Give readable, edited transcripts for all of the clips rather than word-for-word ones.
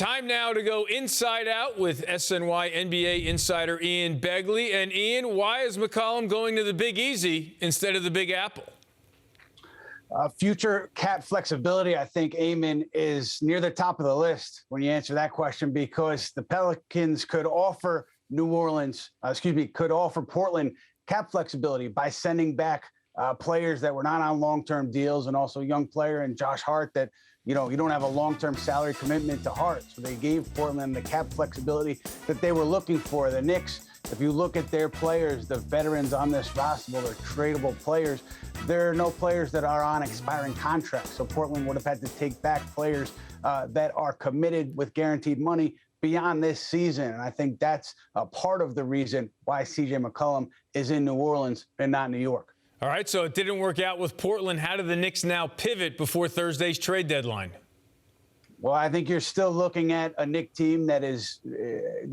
Time now to go inside out with SNY NBA insider Eamon Begley. And Ian, why is McCollum going to the Big Easy instead of the Big Apple? Future cap flexibility, I think, Eamon, is near the top of the list when you answer that question, because the Pelicans could offer could offer Portland cap flexibility by sending back players that were not on long-term deals, and also a young player in Josh Hart that, you don't have a long-term salary commitment to Hart. So they gave Portland the cap flexibility that they were looking for. The Knicks, if you look at their players, the veterans on this roster, they're tradable players. There are no players that are on expiring contracts. So Portland would have had to take back players that are committed with guaranteed money beyond this season. And I think that's a part of the reason why CJ McCollum is in New Orleans and not New York. All right, so it didn't work out with Portland. How do the Knicks now pivot before Thursday's trade deadline? Well, I think you're still looking at a Knicks team that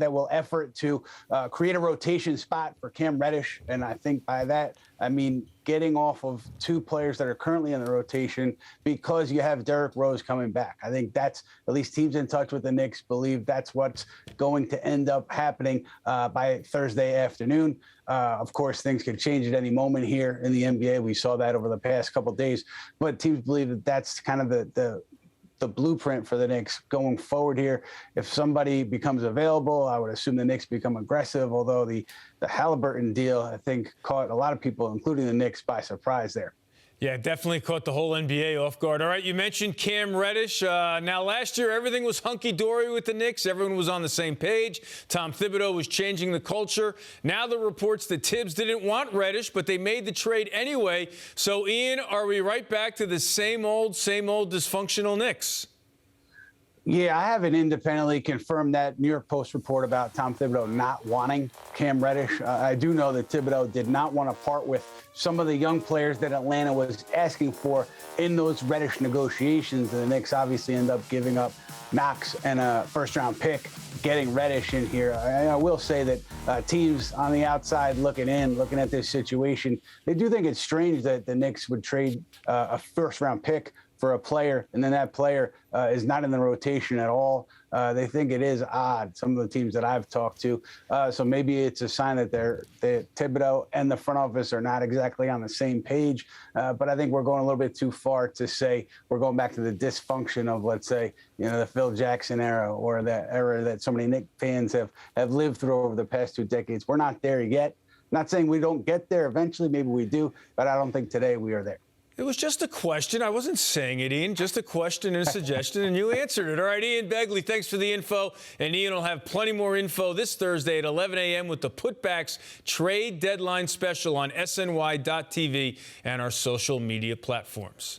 will effort to create a rotation spot for Cam Reddish. And I think by that, I mean getting off of two players that are currently in the rotation, because you have Derrick Rose coming back. I think that's, at least teams in touch with the Knicks believe that's what's going to end up happening by Thursday afternoon. Of course, things could change at any moment here in the NBA. We saw that over the past couple of days. But teams believe that that's kind of the blueprint for the Knicks going forward here. If somebody becomes available, I would assume the Knicks become aggressive, although the Halliburton deal, I think, caught a lot of people, including the Knicks, by surprise there. Yeah, definitely caught the whole NBA off guard. All right, you mentioned Cam Reddish. Now, last year, everything was hunky-dory with the Knicks. Everyone was on the same page. Tom Thibodeau was changing the culture. Now the reports that Tibbs didn't want Reddish, but they made the trade anyway. So, Ian, are we right back to the same old dysfunctional Knicks? Yeah, I haven't independently confirmed that New York Post report about Tom Thibodeau not wanting Cam Reddish. I do know that Thibodeau did not want to part with some of the young players that Atlanta was asking for in those Reddish negotiations. And the Knicks obviously end up giving up Knox and a first-round pick, getting Reddish in here. I will say that teams on the outside looking at this situation, they do think it's strange that the Knicks would trade a first-round pick for a player, and then that player is not in the rotation at all. They think it is odd, some of the teams that I've talked to. So maybe it's a sign that Thibodeau and the front office are not exactly on the same page. But I think we're going a little bit too far to say we're going back to the dysfunction of, let's say, the Phil Jackson era, or that era that so many Knicks fans have lived through over the past 2 decades. We're not there yet. Not saying we don't get there eventually. Maybe we do, but I don't think today we are there. It was just a question. I wasn't saying it, Ian. Just a question and a suggestion, and you answered it. All right, Eamon Begley, thanks for the info. And Ian will have plenty more info this Thursday at 11 a.m. with the Putbacks Trade Deadline Special on SNY.TV and our social media platforms.